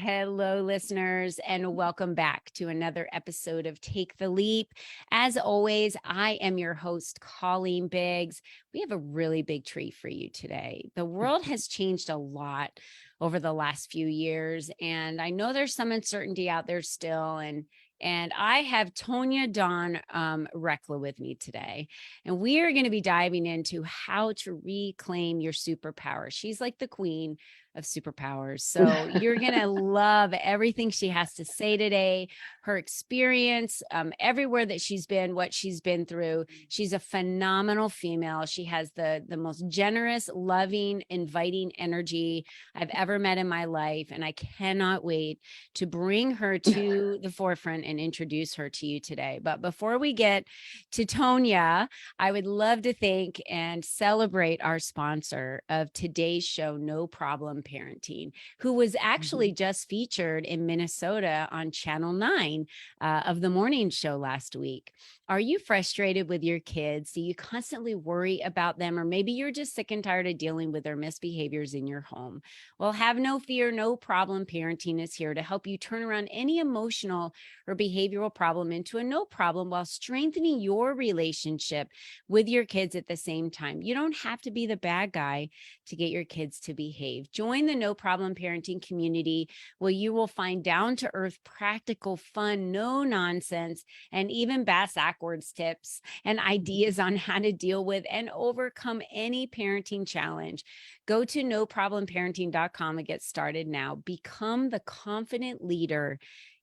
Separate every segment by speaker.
Speaker 1: Hello, listeners, and welcome back to another episode of Take the Leap. As always, I am your host, Colleen Biggs. We have a really big treat for you today. The world has changed a lot over the last few years, and I know there's some uncertainty out there still. And I have Tonya Dawn Recla with me today, and we are going to be diving into how to reclaim your superpower. She's like the queen of superpowers. So you're going to love everything she has to say today, her experience, everywhere that she's been, what she's been through. She's a phenomenal female. She has the most generous, loving, inviting energy I've ever met in my life. And I cannot wait to bring her to the forefront and introduce her to you today. But before we get to Tonya, I would love to thank and celebrate our sponsor of today's show, No Problem Parenting, who was actually just featured in Minnesota on Channel 9 of the morning show last week. Are you frustrated with your kids? Do you constantly worry about them? Or maybe you're just sick and tired of dealing with their misbehaviors in your home? Well, have no fear. No Problem Parenting is here to help you turn around any emotional or behavioral problem into a no problem while strengthening your relationship with your kids at the same time. You don't have to be the bad guy to get your kids to behave. Join the No Problem Parenting community where you will find down-to-earth, practical, fun, no nonsense, and even bass-ackwards tips and ideas on how to deal with and overcome any parenting challenge. Go to noproblimparenting.com and get started now. Become the confident leader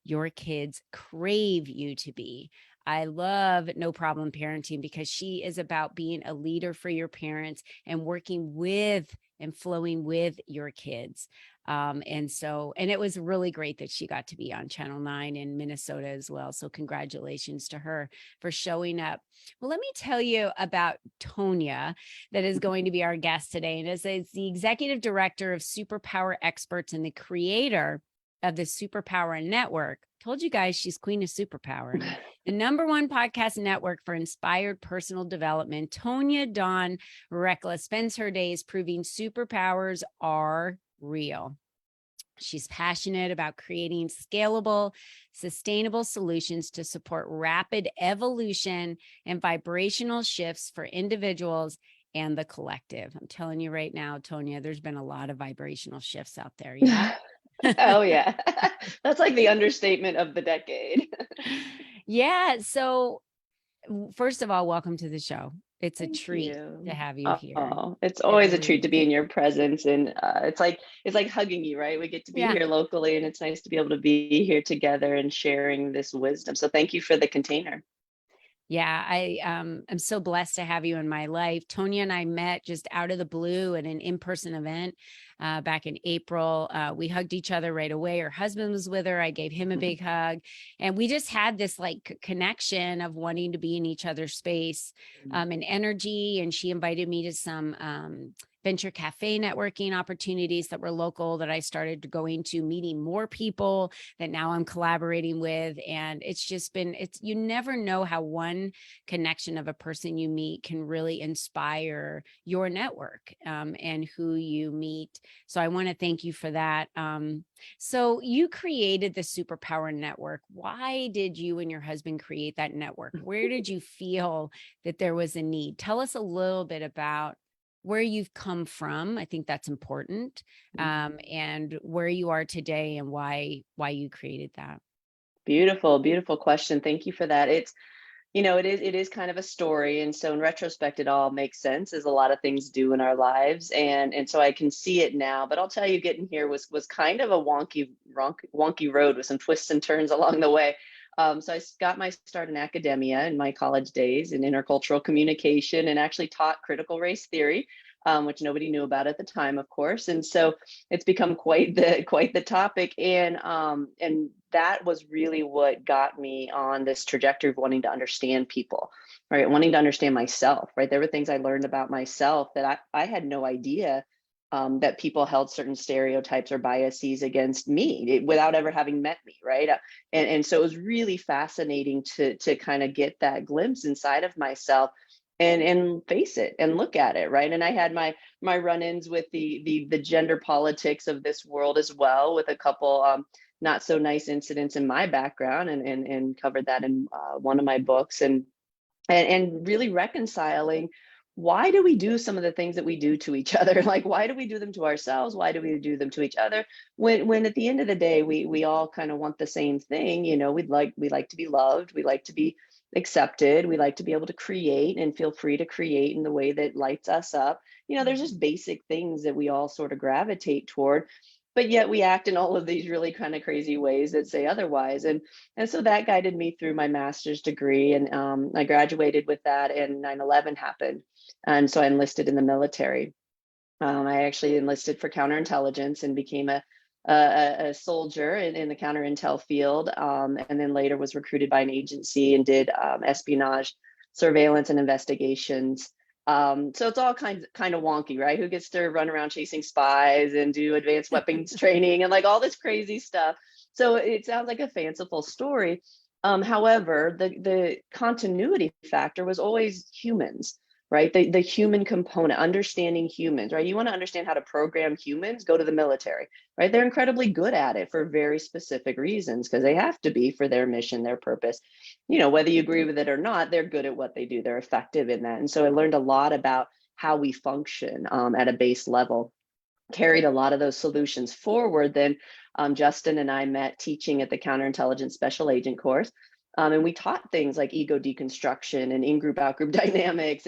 Speaker 1: your kids crave you to be. I love No Problem Parenting because she is about being a leader for your parents and working with and flowing with your kids. And it was really great that she got to be on Channel 9 in Minnesota as well. So congratulations to her for showing up. Well, let me tell you about Tonya that is going to be our guest today. And it's the executive director of Superpower Experts and the creator of the Superpower Network. Told you guys she's queen of superpower. The #1 podcast network for inspired personal development. Tonya Dawn Recla spends her days proving superpowers are real. She's passionate about creating scalable, sustainable solutions to support rapid evolution and vibrational shifts for individuals and the collective. I'm telling you right now, Tonya, there's been a lot of vibrational shifts out there. Yeah.
Speaker 2: Oh, yeah. That's like the understatement of the decade.
Speaker 1: Yeah. So, first of all, welcome to the show. It's a
Speaker 2: Thank
Speaker 1: treat to
Speaker 2: you.
Speaker 1: have you here.
Speaker 2: It's
Speaker 1: It
Speaker 2: always a
Speaker 1: really
Speaker 2: treat to
Speaker 1: is.
Speaker 2: be in your presence, and it's like hugging you, right? We get to be
Speaker 1: Yeah.
Speaker 2: here locally, and it's nice to be able to be here together and sharing this wisdom. So thank you for the container.
Speaker 1: Yeah, I'm so blessed to have you in my life. Tonya and I met just out of the blue at an in-person event back in April. We hugged each other right away. Her husband was with her. I gave him a big hug, and we just had this like connection of wanting to be in each other's space and energy. And she invited me to some venture cafe networking opportunities that were local that I started going to, meeting more people that now I'm collaborating with. And it's just been, you never know how one connection of a person you meet can really inspire your network and who you meet. So I want to thank you for that. So you created the Superpower Network. Why did you and your husband create that network? Where did you feel that there was a need? Tell us a little bit about where you've come from. I think that's important. And where you are today and why you created that.
Speaker 2: Beautiful, beautiful question. Thank you for that. It is kind of a story, and so in retrospect, it all makes sense, as a lot of things do in our lives, and so I can see it now. But I'll tell you, getting here was kind of a wonky road with some twists and turns along the way. So I got my start in academia in my college days in intercultural communication, and actually taught critical race theory, which nobody knew about at the time, of course. And so it's become quite the topic, and that was really what got me on this trajectory of wanting to understand people, right? Wanting to understand myself, right? There were things I learned about myself that I had no idea that people held certain stereotypes or biases against me without ever having met me, right? And so it was really fascinating to kind of get that glimpse inside of myself. and face it and look at it, right? And I had my run-ins with the gender politics of this world as well, with a couple not so nice incidents in my background, and covered that in one of my books, and really reconciling, why do we do some of the things that we do to each other? Like, why do we do them to ourselves? Why do we do them to each other? When at the end of the day, we all kind of want the same thing. We like to be loved, we like to be accepted, we like to be able to create and feel free to create in the way that lights us up. There's just basic things that we all sort of gravitate toward, but yet we act in all of these really kind of crazy ways that say otherwise. And so that guided me through my master's degree. And I graduated with that, and 9/11 happened. And so I enlisted in the military. I actually enlisted for counterintelligence and became a soldier in the counterintel field. And then later was recruited by an agency and did espionage, surveillance, and investigations. So it's all kind of wonky, right? Who gets to run around chasing spies and do advanced weapons training and like all this crazy stuff? So it sounds like a fanciful story. However, the continuity factor was always humans, right? The human component, understanding humans, right? You want to understand how to program humans, go to the military, right? They're incredibly good at it for very specific reasons, because they have to be for their mission, their purpose. Whether you agree with it or not, they're good at what they do. They're effective in that. And so I learned a lot about how we function at a base level, carried a lot of those solutions forward. Then Justin and I met teaching at the Counterintelligence Special Agent course. And we taught things like ego deconstruction and in-group, out-group dynamics,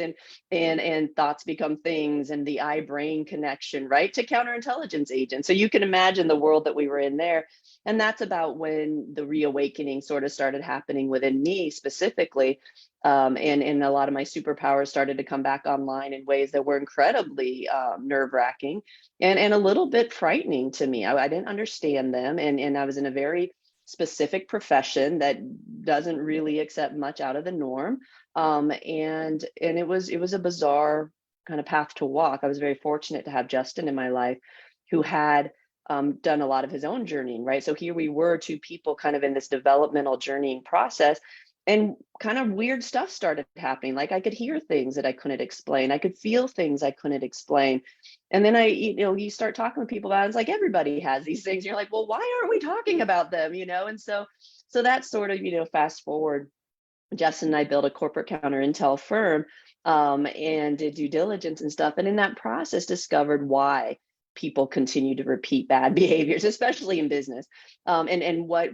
Speaker 2: and thoughts become things, and the eye-brain connection, right, to counterintelligence agents. So you can imagine the world that we were in there. And that's about when the reawakening sort of started happening within me specifically. And a lot of my superpowers started to come back online in ways that were incredibly nerve-wracking and a little bit frightening to me. I didn't understand them, and I was in a very specific profession that doesn't really accept much out of the norm. And it was a bizarre kind of path to walk. I was very fortunate to have Justin in my life, who had done a lot of his own journeying, right? So here we were, two people kind of in this developmental journeying process, and kind of weird stuff started happening. Like, I could hear things that I couldn't explain. I could feel things I couldn't explain. And then you start talking with people about it. It's like, everybody has these things. You're like, well, why aren't we talking about them? And so that's sort of, fast forward. Justin and I built a corporate counter intel firm, and did due diligence and stuff. And in that process, discovered why people continue to repeat bad behaviors, especially in business, and what,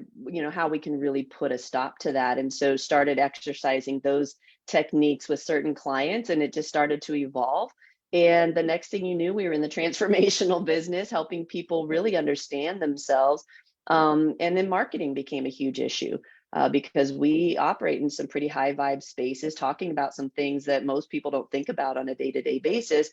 Speaker 2: how we can really put a stop to that. And so started exercising those techniques with certain clients, and it just started to evolve. And the next thing you knew, we were in the transformational business, helping people really understand themselves. And then marketing became a huge issue, because we operate in some pretty high vibe spaces, talking about some things that most people don't think about on a day-to-day basis.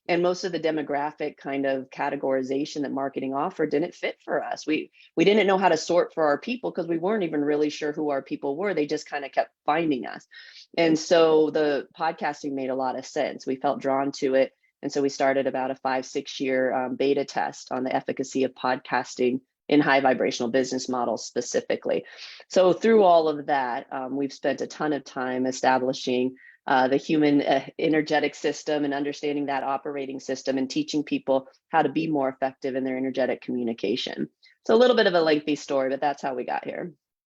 Speaker 2: And most of the demographic kind of categorization that marketing offered didn't fit for us. We didn't know how to sort for our people, because we weren't even really sure who our people were. They just kind of kept finding us. And so the podcasting made a lot of sense. We felt drawn to it. And so we started about a 5-6 year beta test on the efficacy of podcasting in high vibrational business models specifically. So through all of that, we've spent a ton of time establishing the human energetic system and understanding that operating system, and teaching people how to be more effective in their energetic communication. So a little bit of a lengthy story, but that's how we got here.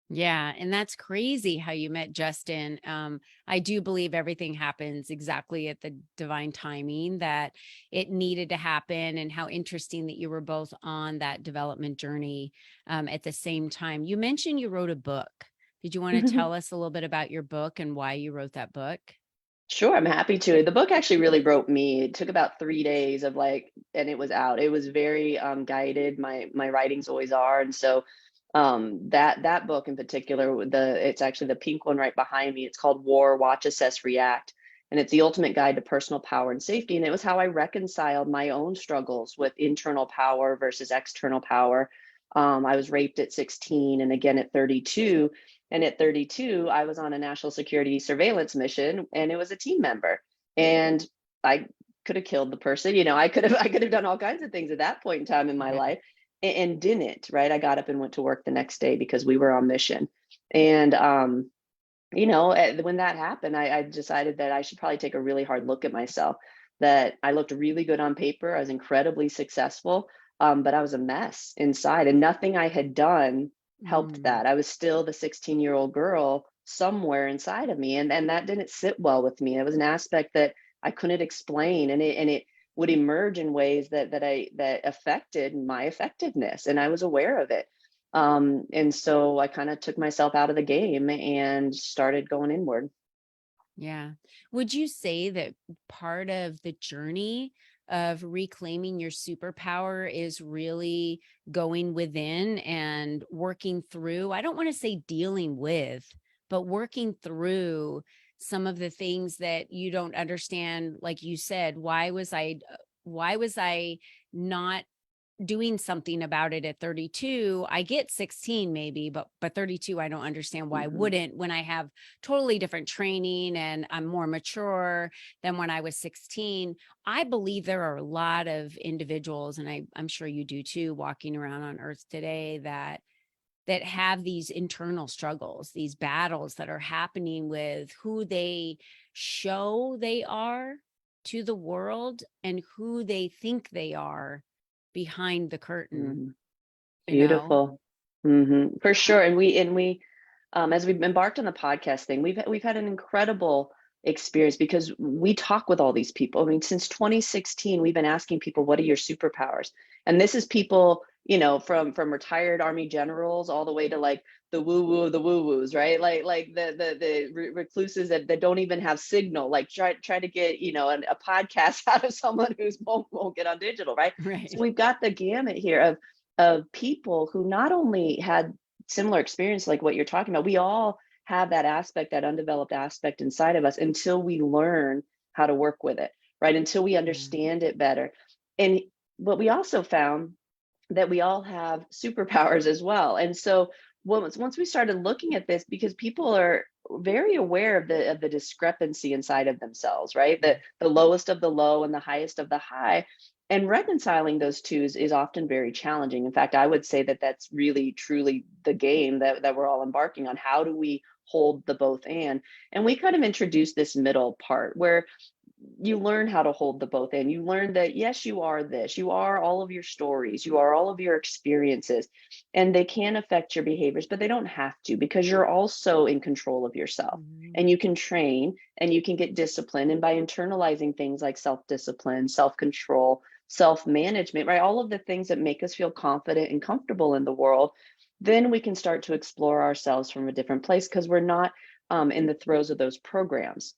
Speaker 1: Yeah. And that's crazy how you met Justin. I do believe everything happens exactly at the divine timing that it needed to happen, and how interesting that you were both on that development journey at the same time. You mentioned you wrote a book. Did you want to tell us a little bit about your book and why you wrote that book?
Speaker 2: Sure, I'm happy to. The book actually really wrote me. It took about 3 days and it was out. It was very guided. My writings always are, and so that book in particular, it's actually the pink one right behind me. It's called War, Watch, Assess, React, and it's the ultimate guide to personal power and safety. And it was how I reconciled my own struggles with internal power versus external power. I was raped at 16, and again at 32. And at 32, I was on a national security surveillance mission, and it was a team member. And I could have killed the person. I could have done all kinds of things at that point in time in my
Speaker 1: Yeah.
Speaker 2: life, and didn't, right? I got up and went to work the next day because we were on mission. And when that happened, I decided that I should probably take a really hard look at myself, that I looked really good on paper. I was incredibly successful, but I was a mess inside, and nothing I had done helped
Speaker 1: Mm,
Speaker 2: that. I was still the 16-year-old girl somewhere inside of me, and that didn't sit well with me. It was an aspect that I couldn't explain, and it would emerge in ways that affected my effectiveness, and I was aware of it. And so I kind of took myself out of the game and started going inward.
Speaker 1: yeah. Would you say that part of the journey of reclaiming your superpower is really going within and working through, I don't want to say dealing with, but working through some of the things that you don't understand? Like you said, why was I not doing something about it at 32? I get 16 maybe, but 32, I don't understand why I
Speaker 2: Hmm.
Speaker 1: wouldn't, when I have totally different training and I'm more mature than when I was 16. I believe there are a lot of individuals, and I'm sure you do too, walking around on earth today that have these internal struggles, these battles that are happening with who they show they are to the world and who they think they are behind the curtain,
Speaker 2: Hmm.
Speaker 1: you know?
Speaker 2: Beautiful. For sure. And we, as we've embarked on the podcast thing, we've had an incredible experience because we talk with all these people. I mean, since 2016, we've been asking people, "What are your superpowers?" And this is people, from retired Army generals all the way to like the woo woo of the woo woos, right? Like the recluses that don't even have signal. Like try to get a podcast out of someone who's won't get on digital, right? So
Speaker 1: Right.
Speaker 2: we've got the gamut here of people who not only had similar experience like what you're talking about. We all have that aspect, that undeveloped aspect inside of us until we learn how to work with it, right? Until we
Speaker 1: Yeah.
Speaker 2: understand it better. And what we also found that we all have superpowers as well. And so once we started looking at this, because people are very aware of the discrepancy inside of themselves, right? The lowest of the low and the highest of the high. And reconciling those two is often very challenging. In fact, I would say that that's really truly the game that we're all embarking on. How do we hold the both and we kind of introduce this middle part where you learn how to hold the both and you learn that yes, you are this, you are all of your stories, you are all of your experiences, and they can affect your behaviors, but they don't have to, because you're also in control of yourself,
Speaker 1: Mhm.
Speaker 2: and you can train and you can get discipline, and by internalizing things like self-discipline, self-control, self-management, right, all of the things that make us feel confident and comfortable in the world, then we can start to explore ourselves from a different place because we're not in the throes of those programs.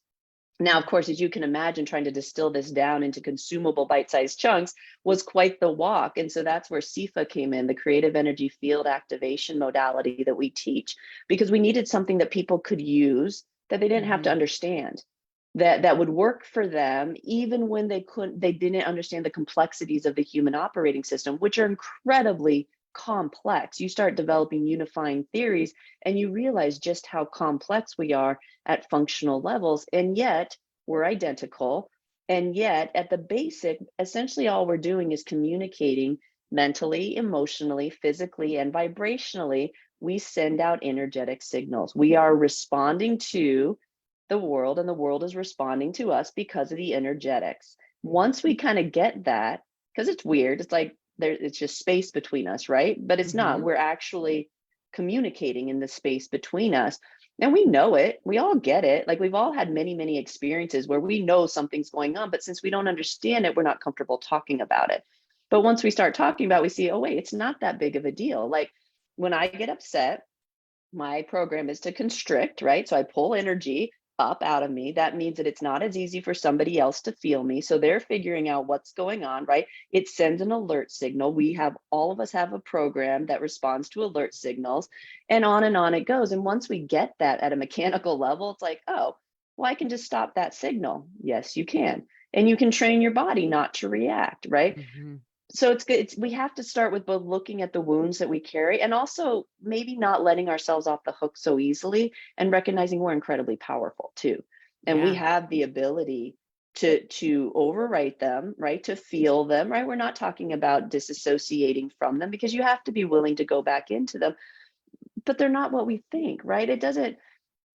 Speaker 2: Now, of course, as you can imagine, trying to distill this down into consumable bite-sized chunks was quite the walk. And so that's where CIFA came in, the creative energy field activation modality that we teach, because we needed something that people could use that they didn't have to
Speaker 1: Mhm.
Speaker 2: understand, that would work for them, even when they didn't understand the complexities of the human operating system, which are incredibly complex. You start developing unifying theories and you realize just how complex we are at functional levels, and yet we're identical. And yet, at the basic, essentially all we're doing is communicating mentally, emotionally, physically, and vibrationally. We send out energetic signals. We are responding to the world, and the world is responding to us because of the energetics. Once we kind of get that, because it's weird, it's like it's just space between us, right? But it's not.
Speaker 1: Mhm.
Speaker 2: We're actually communicating in the space between us, and we know it. We all get it. Like we've all had many, many experiences where we know something's going on, but since we don't understand it, we're not comfortable talking about it. But once we start talking about it, we see, oh, wait, it's not that big of a deal. Like when I get upset, my program is to constrict, right? So I pull energy up out of me. That means that it's not as easy for somebody else to feel me. So they're figuring out what's going on, right? It sends an alert signal. All of us have a program that responds to alert signals, and on it goes. And once we get that at a mechanical level, it's like, oh, well, I can just stop that signal. Yes, you can. And you can train your body not to react, right?
Speaker 1: Mhm.
Speaker 2: So it's good. We have to start with both looking at the wounds that we carry and also maybe not letting ourselves off the hook so easily, and recognizing we're incredibly powerful too. And we
Speaker 1: Yeah.
Speaker 2: have the ability to overwrite them, right? To feel them, right? We're not talking about disassociating from them, because you have to be willing to go back into them, but they're not what we think, right? It doesn't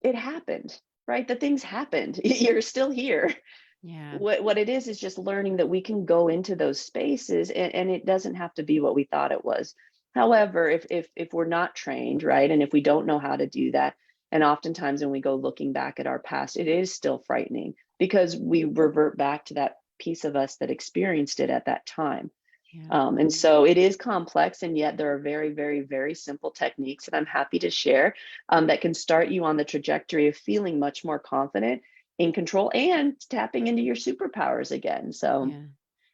Speaker 2: it happened, right? The things happened. You're still here.
Speaker 1: Yeah.
Speaker 2: What it is just learning that we can go into those spaces, and it doesn't have to be what we thought it was. However, if we're not trained, right, and if we don't know how to do that, and oftentimes when we go looking back at our past, it is still frightening because we revert back to that piece of us that experienced it at that time.
Speaker 1: Yeah.
Speaker 2: And so it is complex, and yet there are very, very, very simple techniques that I'm happy to share, that can start you on the trajectory of feeling much more confident, in control, and tapping into your superpowers again. So,
Speaker 1: Yeah.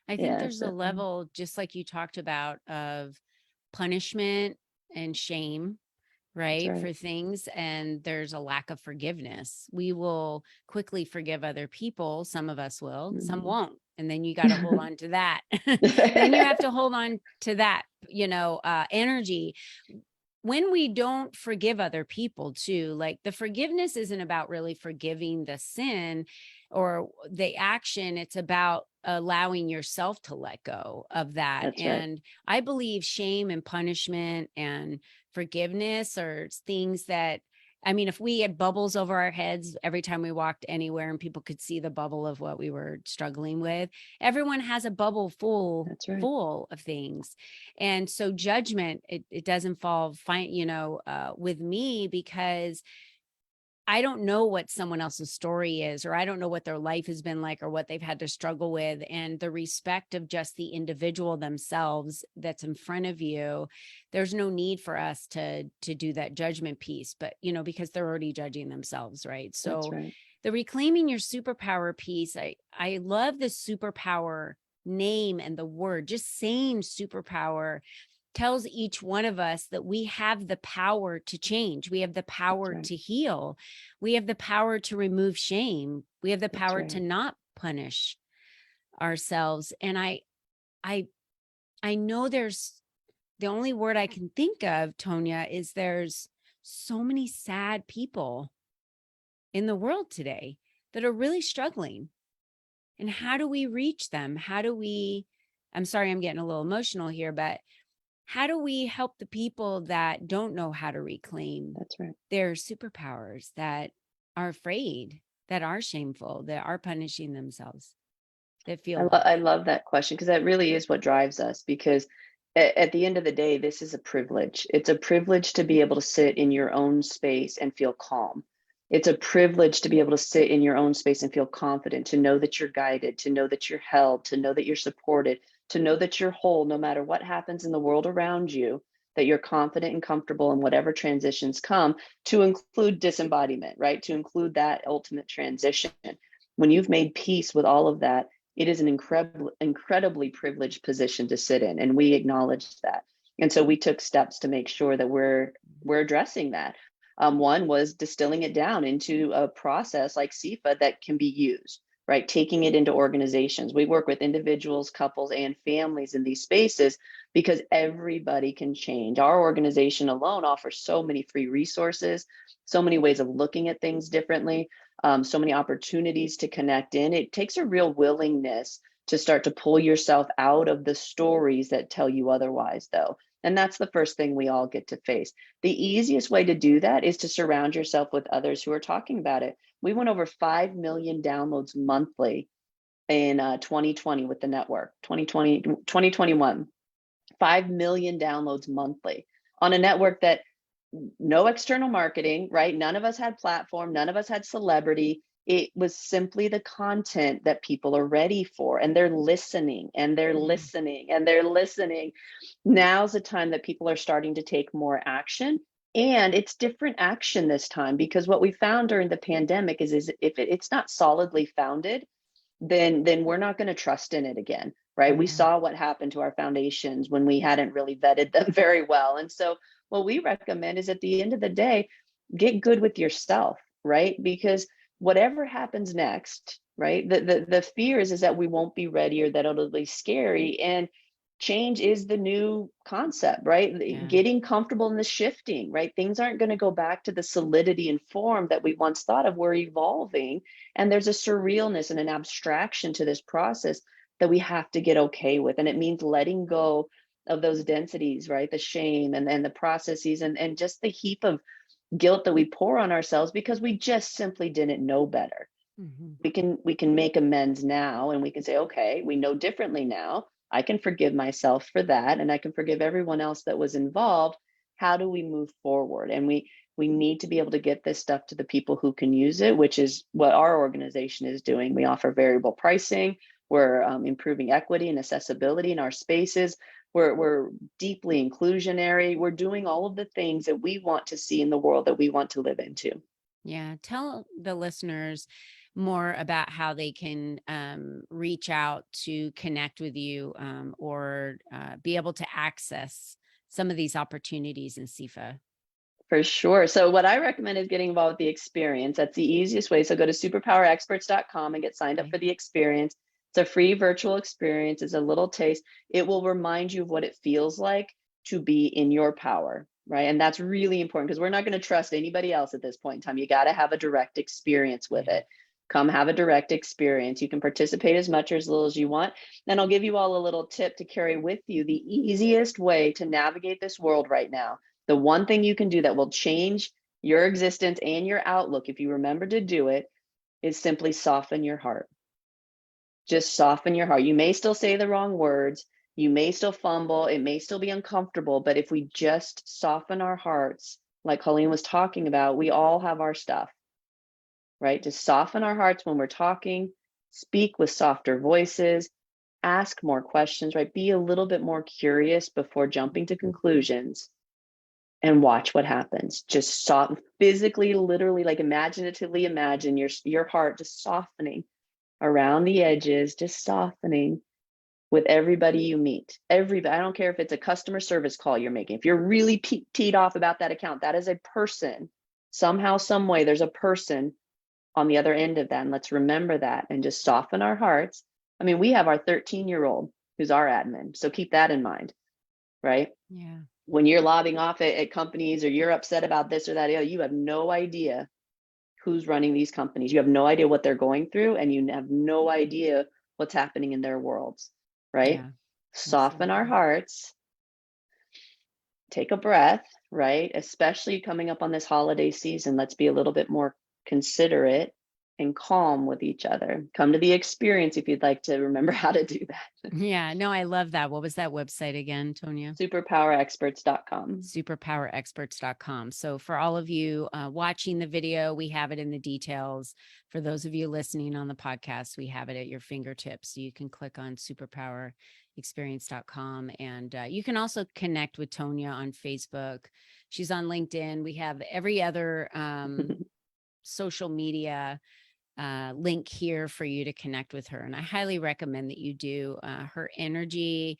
Speaker 1: I think
Speaker 2: yeah,
Speaker 1: there's a level, just like you talked about, of punishment and shame,
Speaker 2: that's
Speaker 1: right,
Speaker 2: right.
Speaker 1: for things. And there's a lack of forgiveness. We will quickly forgive other people. Some of us will, some
Speaker 2: Mhm.
Speaker 1: won't. And then you got to hold on to that. Then you have to hold on to that, energy. When we don't forgive other people too, like the forgiveness isn't about really forgiving the sin or the action. It's about allowing yourself to let go of that.
Speaker 2: That's right.
Speaker 1: And I believe shame and punishment and forgiveness are things that, I mean, if we had bubbles over our heads every time we walked anywhere and people could see the bubble of what we were struggling with, everyone has a bubble full
Speaker 2: That's right.
Speaker 1: full of things. And so judgment, it doesn't fall fine, with me, because I don't know what someone else's story is, or I don't know what their life has been like, or what they've had to struggle with. And the respect of just the individual themselves that's in front of you, there's no need for us to do that judgment piece, but because they're already judging themselves, right?
Speaker 2: That's
Speaker 1: So
Speaker 2: right.
Speaker 1: the reclaiming your superpower piece, I love the superpower name and the word. Just saying superpower tells each one of us that we have the power to change. We have the
Speaker 2: That's
Speaker 1: power
Speaker 2: right.
Speaker 1: to heal. We have the power to remove shame. We have the
Speaker 2: That's
Speaker 1: power to
Speaker 2: right.
Speaker 1: not punish ourselves. And I I know there's, the only word I can think of, Tonya, is there's so many sad people in the world today that are really struggling. And how do we reach them? How do we, I'm sorry, I'm getting a little emotional here, but how do we help the people that don't know how to reclaim
Speaker 2: That's right.
Speaker 1: their superpowers, that are afraid, that are shameful, that are punishing themselves, that feel
Speaker 2: I
Speaker 1: lost?
Speaker 2: love that question because that really is what drives us. Because at the end of the day, this is a privilege. It's a privilege to be able to sit in your own space and feel calm. It's a privilege to be able to sit in your own space and feel confident, to know that you're guided, to know that you're held, to know that you're supported, to know that you're whole no matter what happens in the world around you, that you're confident and comfortable in whatever transitions come, to include disembodiment, right? To include that ultimate transition. When you've made peace with all of that, it is an incredibly privileged position to sit in, and we acknowledge that. And so we took steps to make sure that we're addressing that. One was distilling it down into a process like CIFA that can be used, right? Taking it into organizations. We work with individuals, couples, and families in these spaces because everybody can change. Our organization alone offers so many free resources, so many ways of looking at things differently, so many opportunities to connect in. It takes a real willingness to start to pull yourself out of the stories that tell you otherwise, though. And that's the first thing we all get to face. The easiest way to do that is to surround yourself with others who are talking about it. We went over 5 million downloads monthly in 2020 with the network. 2021, 5 million downloads monthly on a network that, no external marketing, right? None of us had platform, none of us had celebrity. It was simply the content that people are ready for, and they're listening and they're
Speaker 1: Mhm.
Speaker 2: listening and they're listening. Now's the time that people are starting to take more action. And it's different action this time, because what we found during the pandemic is if it's not solidly founded, then we're not going to trust in it again, right? We
Speaker 1: Yeah.
Speaker 2: saw what happened to our foundations when we hadn't really vetted them very well. And so what we recommend is, at the end of the day, get good with yourself, right? Because whatever happens next, right, the fear is that we won't be ready, or that it'll be scary. And change is the new concept, right?
Speaker 1: Yeah.
Speaker 2: Getting comfortable in the shifting, right? Things aren't going to go back to the solidity and form that we once thought of. We're evolving, and there's a surrealness and an abstraction to this process that we have to get okay with. And it means letting go of those densities, right? The shame and the processes, and just the heap of guilt that we pour on ourselves because we just simply didn't know better.
Speaker 1: Mhm.
Speaker 2: We can make amends now, and we can say, okay, we know differently now. I can forgive myself for that, and I can forgive everyone else that was involved. How do we move forward? And we need to be able to get this stuff to the people who can use it, which is what our organization is doing. We offer variable pricing. We're improving equity and accessibility in our spaces. We're deeply inclusionary. We're doing all of the things that we want to see in the world that we want to live into.
Speaker 1: Yeah. Tell the listeners more about how they can reach out to connect with you, or be able to access some of these opportunities in SIFA.
Speaker 2: For sure. So what I recommend is getting involved with the experience. That's the easiest way. So go to superpowerexperts.com and get signed up
Speaker 1: Okay.
Speaker 2: for the experience. It's a free virtual experience. It's a little taste. It will remind you of what it feels like to be in your power, right? And that's really important because we're not going to trust anybody else at this point in time. You got to have a direct experience with
Speaker 1: Yeah.
Speaker 2: it. Come have a direct experience. You can participate as much or as little as you want. And I'll give you all a little tip to carry with you. The easiest way to navigate this world right now, the one thing you can do that will change your existence and your outlook, if you remember to do it, is simply soften your heart. Just soften your heart. You may still say the wrong words. You may still fumble. It may still be uncomfortable. But if we just soften our hearts, like Colleen was talking about, we all have our stuff, right? Just soften our hearts when we're talking, speak with softer voices, ask more questions, right? Be a little bit more curious before jumping to conclusions, and watch what happens. Just physically, literally, like imaginatively imagine your heart just softening around the edges, just softening with everybody you meet. Everybody, I don't care if it's a customer service call you're making. If you're really teed off about that account, that is a person. Somehow, some way, there's a person on the other end of that. And let's remember that and just soften our hearts. I mean, we have our 13-year-old who's our admin. So keep that in mind, right?
Speaker 1: Yeah.
Speaker 2: When you're lobbing off at companies or you're upset about this or that, you have no idea who's running these companies. You have no idea what they're going through, and you have no idea what's happening in their worlds, right?
Speaker 1: Yeah.
Speaker 2: Soften our
Speaker 1: Absolutely.
Speaker 2: hearts, take a breath, right? Especially coming up on this holiday season, let's be a little bit more considerate and calm with each other. Come to the experience if you'd like to remember how to do that.
Speaker 1: Yeah. No, I love that. What was that website again, Tonya?
Speaker 2: Superpowerexperts.com.
Speaker 1: Superpowerexperts.com. So for all of you watching the video, we have it in the details. For those of you listening on the podcast, we have it at your fingertips. So you can click on superpowerexperience.com, and you can also connect with Tonya on Facebook. She's on LinkedIn. We have every other social media link here for you to connect with her. And I highly recommend that you do. Her energy,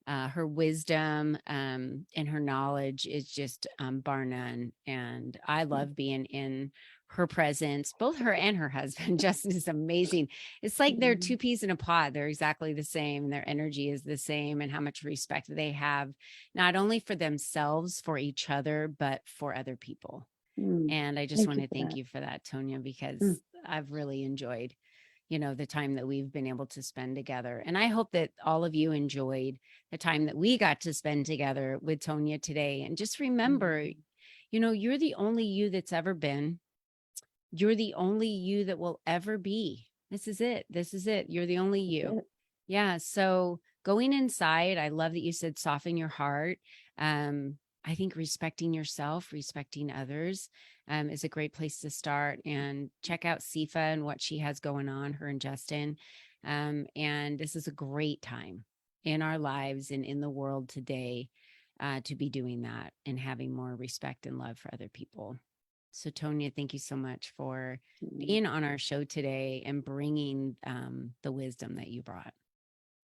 Speaker 1: her wisdom, and her knowledge is just bar none. And I love being in her presence. Both her and her husband, Justin, is amazing. It's like they're two peas in a pod. They're exactly the same. Their energy is the same, and how much respect they have, not only for themselves, for each other, but for other people. And I just
Speaker 2: Thank
Speaker 1: want
Speaker 2: you
Speaker 1: to
Speaker 2: for
Speaker 1: thank
Speaker 2: that.
Speaker 1: you for that, Tonya, because I've really enjoyed, the time that we've been able to spend together. And I hope that all of you enjoyed the time that we got to spend together with Tonya today. And just remember, you're the only you that's ever been. You're the only you that will ever be. This is it. This is it. You're the only
Speaker 2: That's
Speaker 1: you.
Speaker 2: it.
Speaker 1: Yeah. So going inside, I love that you said soften your heart. I think respecting yourself, respecting others, is a great place to start. And check out Sifa and what she has going on, her and Justin. And this is a great time in our lives and in the world today, to be doing that and having more respect and love for other people. So, Tonya, thank you so much for
Speaker 2: Mm.
Speaker 1: being on our show today and bringing the wisdom that you brought.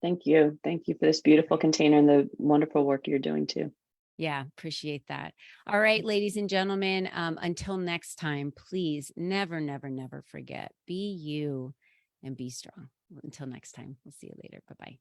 Speaker 2: Thank you. Thank you for this beautiful container and the wonderful work you're doing too.
Speaker 1: Yeah, appreciate that. All right, ladies and gentlemen, until next time, please never, never, never forget, be you and be strong. Until next time, we'll see you later. Bye-bye.